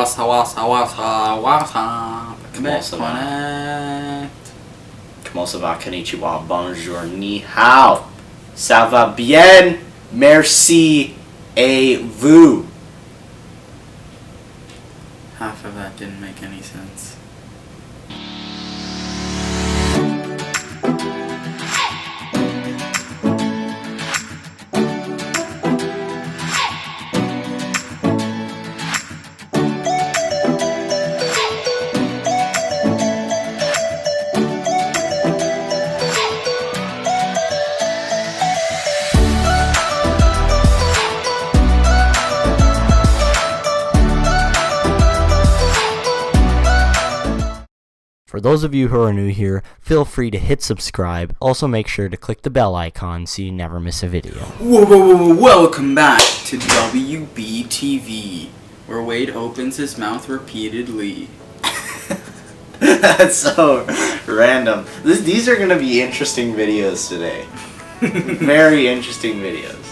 wassa, wassa, wassa, wassa. Comment ça va, konnichiwa, bonjour, ni hao. Ça va bien, merci, et vous. Half of that didn't make any sense. For those of you who are new here, feel free to hit subscribe. Also make sure to click the bell icon so you never miss a video. Whoa, welcome back to WBTV, where Wade opens his mouth repeatedly. That's so random. These are going to be interesting videos today. Very interesting videos.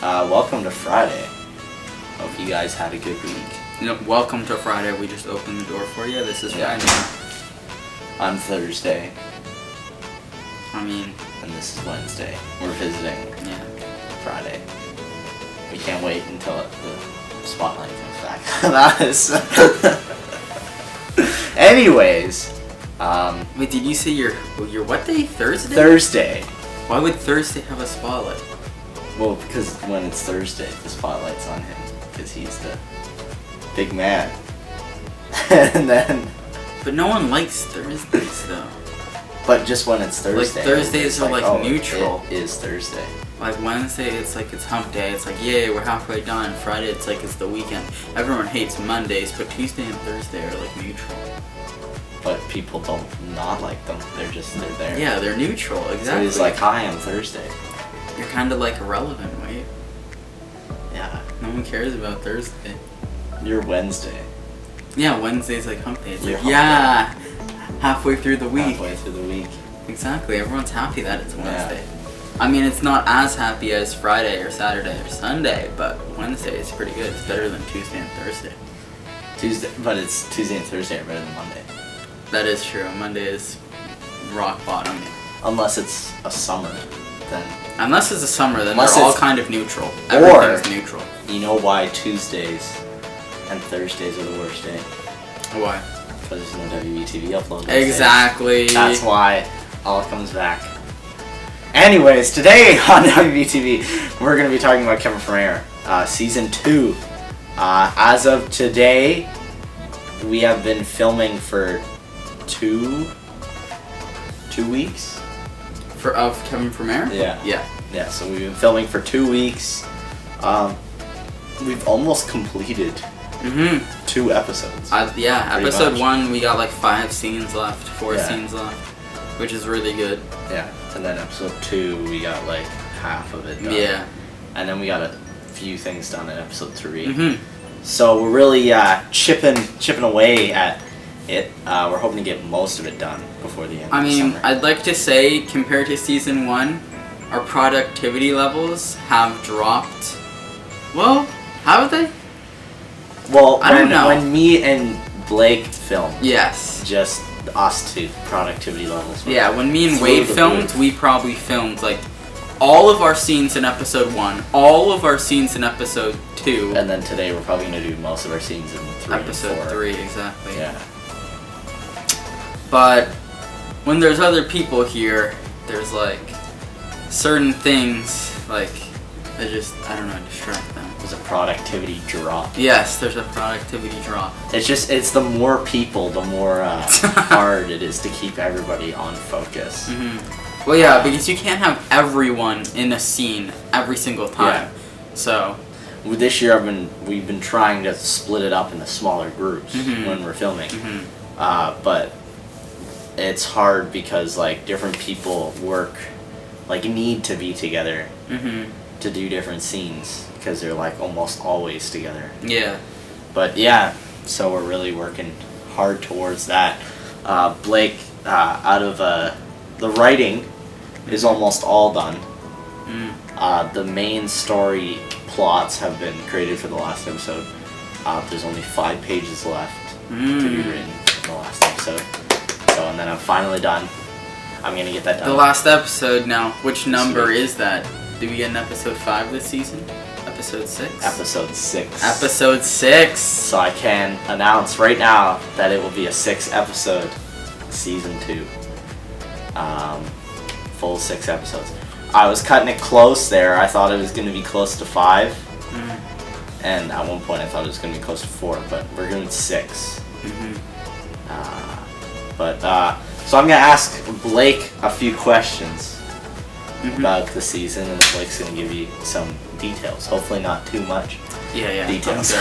Welcome to Friday. Hope you guys had a good week. Welcome to Friday. We just opened the door for you. This is Friday. On Thursday. I mean... And this is Wednesday. We're visiting. Yeah. Friday. We can't wait until the spotlight comes back on us. Anyways. Wait, did you say your what day? Thursday? Thursday. Why would Thursday have a spotlight? Well, because when it's Thursday, the spotlight's on him. Because he's the big man. And then... But no one likes Thursdays, though. But just when it's Thursday. Like, Thursdays are, like, neutral. It is Thursday. Like, Wednesday, it's like it's hump day. It's like, yay, we're halfway done. Friday, it's like it's the weekend. Everyone hates Mondays, but Tuesday and Thursday are, like, neutral. But people don't not like them. They're there. Yeah, they're neutral, exactly. So he's like, hi, I'm Thursday. You're kind of, like, irrelevant, wait. Yeah. No one cares about Thursday. You're Wednesday. Yeah, Wednesday's like hump day. It's like, Hump yeah, halfway through the week. Halfway through the week. Exactly. Everyone's happy that it's Wednesday. Yeah. I mean, it's not as happy as Friday or Saturday or Sunday, but Wednesday is pretty good. It's better than Tuesday and Thursday. But it's Tuesday and Thursday are better than Monday. That is true. Monday is rock bottom. Unless it's a summer, then. Unless it's a summer, then they're all kind of neutral. Everything's neutral. You know why Tuesdays and Thursdays are the worst day? Why? Because there's no WBTV upload. Exactly. That's why all comes back. Anyways, today on WBTV, we're going to be talking about Kevin Premier, Season 2. As of today, we have been filming for two weeks. Of Kevin Premier? Yeah. Yeah, so we've been filming for 2 weeks. We've almost completed 2 episodes. Yeah, episode 1 we got like 5 scenes left, 4 scenes left, which is really good. Yeah, and then episode 2 we got like half of it done. Yeah. And then we got a few things done in episode 3. So we're really chipping away at it. We're hoping to get most of it done before the end of the summer. I'd like to say, compared to season 1, our productivity levels have dropped. Well, have they? Well, I don't know. When me and Blake filmed, yes, just us two, productivity levels. Yeah, when me and Wade filmed, we probably filmed like all of our scenes in episode 1, all of our scenes in episode 2, and then today we're probably going to do most of our scenes in 3 episode and 4. 3, exactly. Yeah. But when there's other people here, there's like certain things like I don't know, distract them. There's a productivity drop. Yes, there's a productivity drop. It's the more people, the more hard it is to keep everybody on focus. Well, yeah, because you can't have everyone in a scene every single time. Yeah. So this year we've been trying to split it up into smaller groups when we're filming. But it's hard because like different people need to be together to do different scenes because they're like almost always together. Yeah. But yeah, so we're really working hard towards that. Blake, out of the writing is almost all done. The main story plots have been created for the last episode. There's only 5 pages left to be written in the last episode. So, and then I'm finally done. I'm gonna get that done. The last episode now, which number is that? Did we get an episode 5 this season? Episode 6? Episode 6. Episode 6! So I can announce right now that it will be a 6-episode season 2. Full 6 episodes. I was cutting it close there. I thought it was going to be close to 5. And at one point I thought it was going to be close to 4, but we're doing 6. So I'm going to ask Blake a few questions about the season, and Blake's going to give you some details. Hopefully not too much details.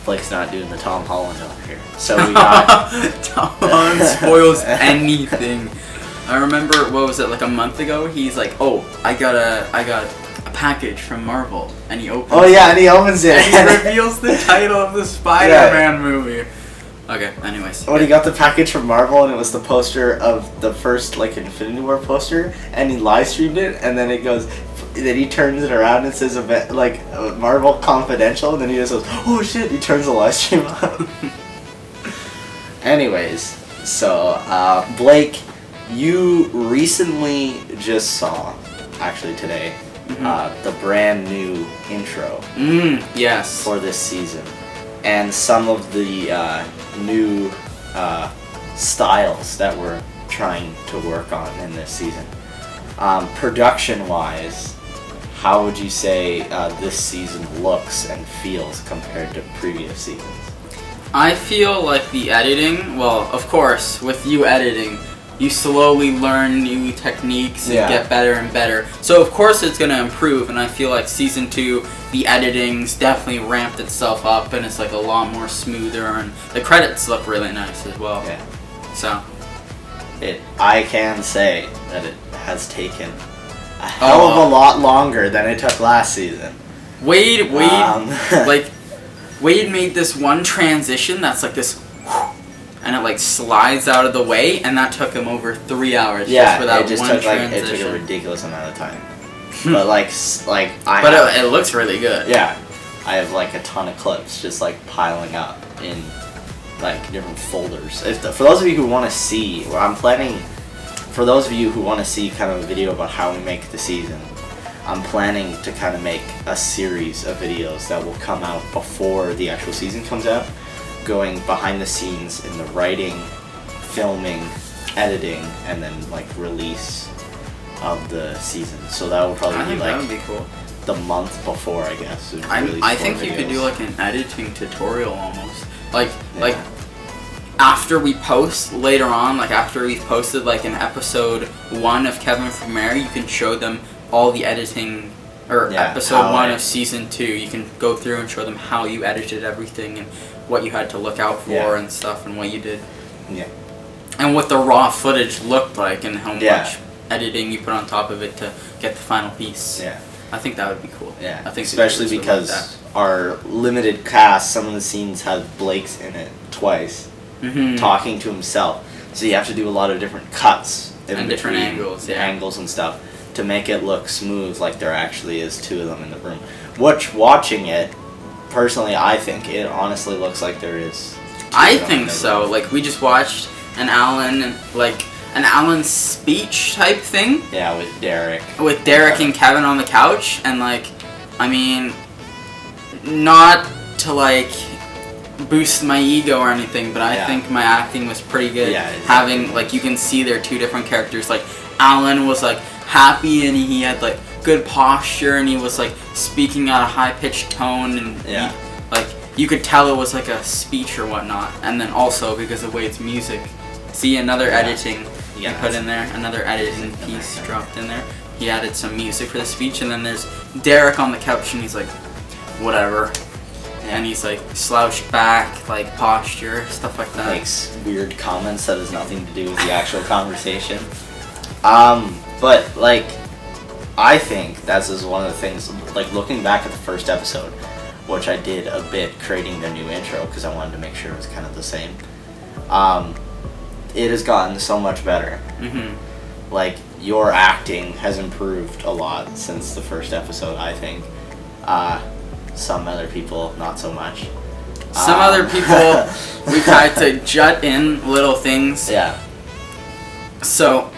Blake's not doing the Tom Holland over here. So we got... Tom Holland spoils anything. I remember, what was it, like a month ago? He's like, oh, I got a package from Marvel, and he opens it. And he opens it. And he reveals the title of the Spider-Man movie. Okay, anyways. When he got the package from Marvel, and it was the poster of the first, like, Infinity War poster, and he live streamed it, and then it goes, then he turns it around and says, like, Marvel Confidential, and then he just goes, oh shit, he turns the live stream on. Anyways, so, Blake, you recently just saw, actually today, the brand new intro yes. for this season, and some of the new styles that we're trying to work on in this season. Production-wise, how would you say this season looks and feels compared to previous seasons? I feel like the editing, well, of course, with you editing, you slowly learn new techniques and get better and better. So of course it's going to improve, and I feel like season 2, the editing's definitely ramped itself up, and it's like a lot more smoother, and the credits look really nice as well. Yeah. So I can say that it has taken a hell of a lot longer than it took last season. Wade made this one transition that's like this, and it like slides out of the way, and that took him over 3 hours just for that one transition. It took a ridiculous amount of time. But it looks really good. Yeah, I have like a ton of clips just like piling up in like different folders. For those of you who want to see, for those of you who want to see kind of a video about how we make the season, I'm planning to kind of make a series of videos that will come out before the actual season comes out, going behind the scenes in the writing, filming, editing, and then like release of the season. So that will probably be like that would be cool. The month before, I guess. I think you could do like an editing tutorial almost. Like after we post later on, like after we've posted like an episode 1 of Kevin from Mary, you can show them all the editing, or episode 1 of season 2. You can go through and show them how you edited everything and what you had to look out for and stuff, and what you did. Yeah. And what the raw footage looked like, and how much editing you put on top of it to get the final piece. Yeah. I think that would be cool. Yeah. I think especially because our limited cast, some of the scenes have Blake's in it twice, talking to himself. So you have to do a lot of different cuts and different angles, angles and stuff to make it look smooth, like there actually is 2 of them in the room. Watching it, personally, I think it honestly looks like there is. I think so. Like we just watched an Alan speech type thing. Yeah, with Derek. With Derek and Kevin on the couch, and like, I mean, not to like boost my ego or anything, but I think my acting was pretty good. Yeah, having like, you can see they're 2 different characters. Like Alan was like happy, and he had like good posture, and he was like speaking at a high pitched tone, and you could tell it was like a speech or whatnot. And then also because of Wade's music, see another editing he put in there, another editing piece dropped in there. He added some music for the speech, and then there's Derek on the couch, and he's like, whatever. And he's like slouched back, like posture, stuff like that. Makes weird comments that has nothing to do with the actual conversation. But like, I think that's just one of the things, like looking back at the first episode, which I did a bit creating the new intro because I wanted to make sure it was kind of the same. It has gotten so much better. Like, your acting has improved a lot since the first episode, I think. Some other people, not so much. Some other people, we've had to jut in little things. Yeah. So,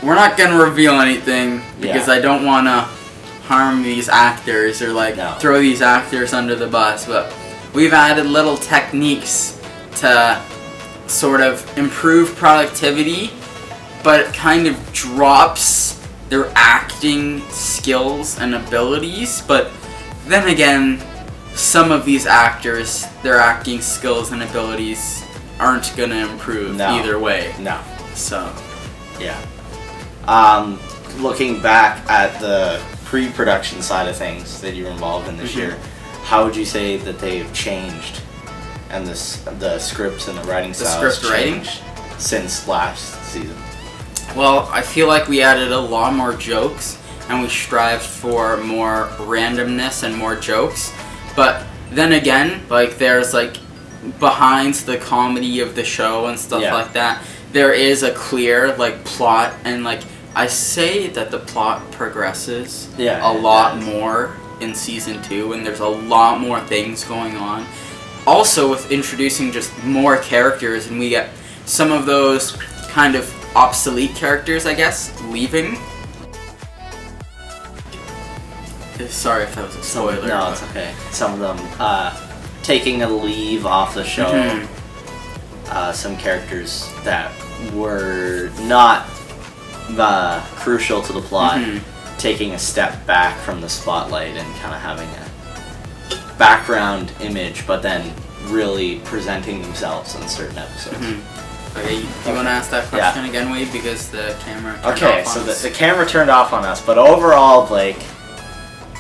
we're not going to reveal anything because I don't want to harm these actors or throw these actors under the bus, but we've added little techniques to sort of improve productivity, but it kind of drops their acting skills and abilities. But then again, some of these actors, their acting skills and abilities aren't going to improve either way. No. So, yeah. Looking back at the pre-production side of things that you were involved in this year, how would you say that they've changed, and the scripts and the writing styles changed since last season? Well, I feel like we added a lot more jokes, and we strived for more randomness and more jokes. But then again, there's behind the comedy of the show and stuff like that, there is a clear plot, and I say that the plot progresses a lot more in season 2, and there's a lot more things going on. Also, with introducing just more characters, and we get some of those kind of obsolete characters, I guess, leaving. Sorry if that was a spoiler. No, it's okay. Some of them taking a leave off the show. Some characters that were not crucial to the plot, taking a step back from the spotlight and kind of having a background image, but then really presenting themselves in certain episodes. Okay, you want to ask that question again, Wade, because the camera turned off on us. The camera turned off on us, but overall, Blake,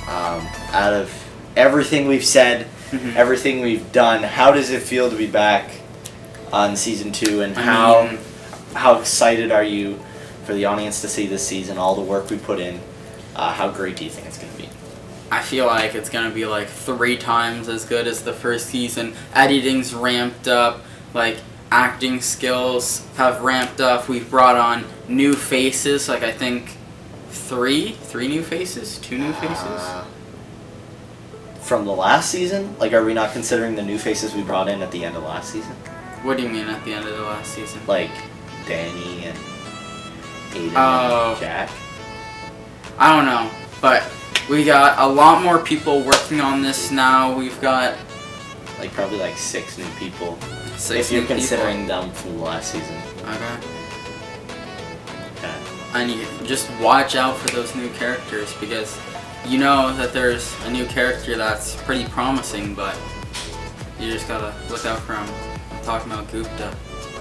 out of everything we've said, everything we've done, how does it feel to be back on season 2, and how excited are you for the audience to see this season, all the work we put in? How great do you think it's going to be? I feel like it's going to be 3 times as good as the first season. Editing's ramped up, acting skills have ramped up. We've brought on new faces, I think 3 new faces, 2 new faces. From the last season? Are we not considering the new faces we brought in at the end of last season? What do you mean at the end of the last season? Danny and Aiden and Jack? I don't know, but we got a lot more people working on this now. We've got probably 6 new people. 6 if you're new considering them from the last season. Okay. And you just watch out for those new characters, because you know that there's a new character that's pretty promising, but you just gotta look out for him. I'm talking about Gupta.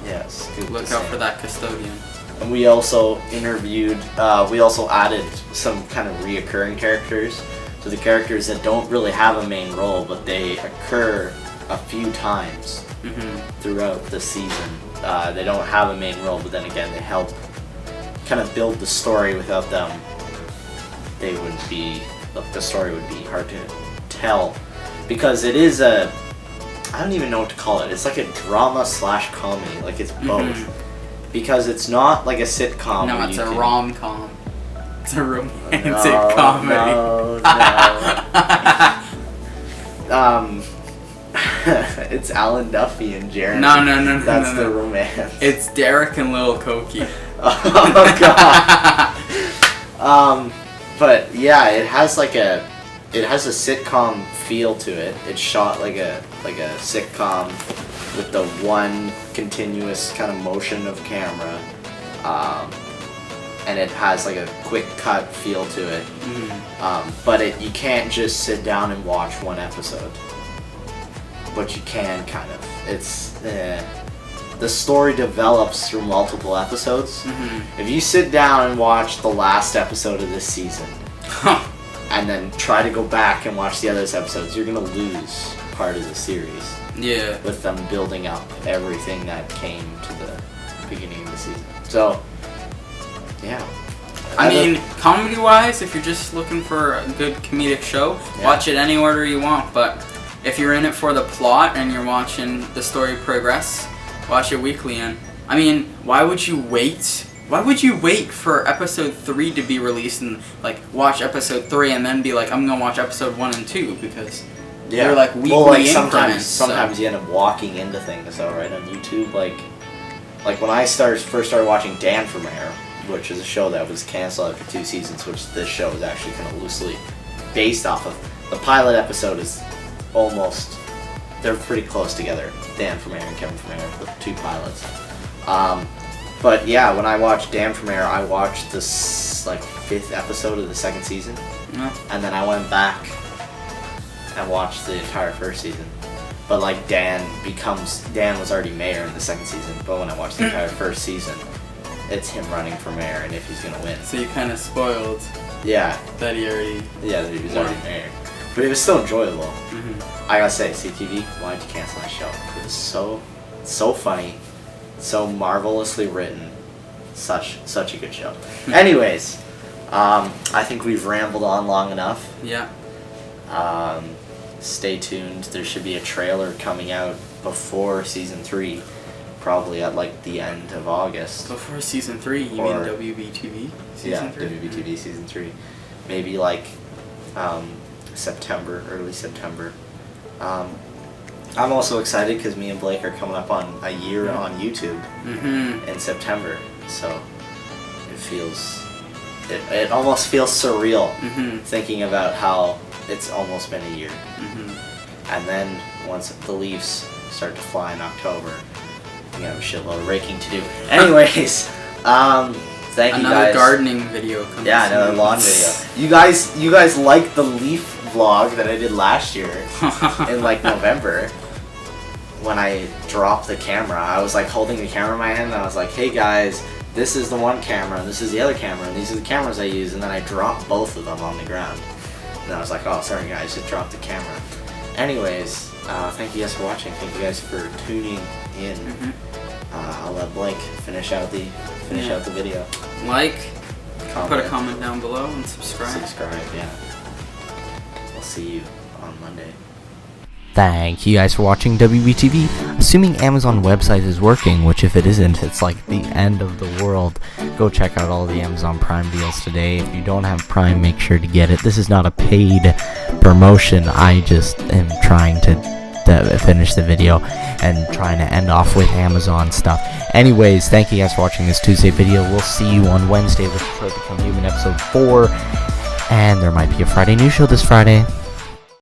Yes, Gupta. Look out for that custodian. And we also we also added some kind of reoccurring characters. So the characters that don't really have a main role, but they occur a few times throughout the season. They don't have a main role, but then again, they help kind of build the story. Without them, the story would be hard to tell, because it is I don't even know what to call it. It's like a drama / comedy. It's both. Because it's not like a sitcom. No, it's a rom-com. It's a romantic comedy. No. It's Alan Duffy and Jeremy. No. That's the romance. It's Derek and Lil Koki. Oh god. But yeah, it has a sitcom feel to it. It's shot like a sitcom with the one continuous kind of motion of camera, and it has a quick cut feel to it. But you can't just sit down and watch one episode. But you can kind of. The story develops through multiple episodes. If you sit down and watch the last episode of this season, and then try to go back and watch the other episodes, you're gonna lose part of the series. Yeah. With them building up everything that came to the beginning of the season. So, yeah. I mean, comedy-wise, if you're just looking for a good comedic show, watch it any order you want. But if you're in it for the plot and you're watching the story progress, watch it weekly. And I mean, why would you wait Why would you wait for episode 3 to be released and like watch episode 3 and then be like, I'm gonna watch episode 1 and 2 because they're like weekly increments. Sometimes you end up walking into things though, right? On YouTube, like when I first started watching Dan for Mayor, which is a show that was canceled after 2 seasons, which this show is actually kind of loosely based off of. The pilot episode is almost, they're pretty close together. Dan for Mayor and Kevin for Mayor, the 2 pilots. But yeah, when I watched Dan for Mayor, I watched this like 5th episode of the 2nd season, and then I went back and watched the entire 1st season. But like Dan was already mayor in the 2nd season, but when I watched the entire 1st season, it's him running for mayor and if he's gonna win. So you kind of spoiled. Yeah. That he already. Yeah, that he was already mayor, but it was still enjoyable. I gotta say, CTV, why'd you cancel that show? It was so funny, so marvelously written, such a good show. Anyways, I think we've rambled on long enough. Yeah. Stay tuned. There should be a trailer coming out before season 3, probably at like the end of August. Before season 3, you mean WBTV season 3? Yeah, WBTV season 3. Maybe like September, early September. I'm also excited because me and Blake are coming up on a year on YouTube in September, so it almost feels surreal thinking about how it's almost been a year. And then once the leaves start to fly in October, we have a shitload of raking to do. Anyways, thank you guys. Another gardening video coming. Yeah, another lawn video. You guys liked the leaf vlog that I did last year in like November. When I dropped the camera, I was like holding the camera in my hand and I was like, hey guys, this is the one camera and this is the other camera and these are the cameras I use, and then I dropped both of them on the ground. And I was like, oh sorry guys, just dropped the camera. Anyways, thank you guys for watching, thank you guys for tuning in. I'll let Blake finish out the video. Like, put a comment down below and subscribe. Yeah. We'll see you on Monday. Thank you guys for watching WBTV. Assuming Amazon website is working, which if it isn't, it's like the end of the world. Go check out all the Amazon Prime deals today. If you don't have Prime, make sure to get it. This is not a paid promotion. I just am trying to finish the video and trying to end off with Amazon stuff. Anyways, thank you guys for watching this Tuesday video. We'll see you on Wednesday with Detroit Become Human episode 4. And there might be a Friday news show this Friday.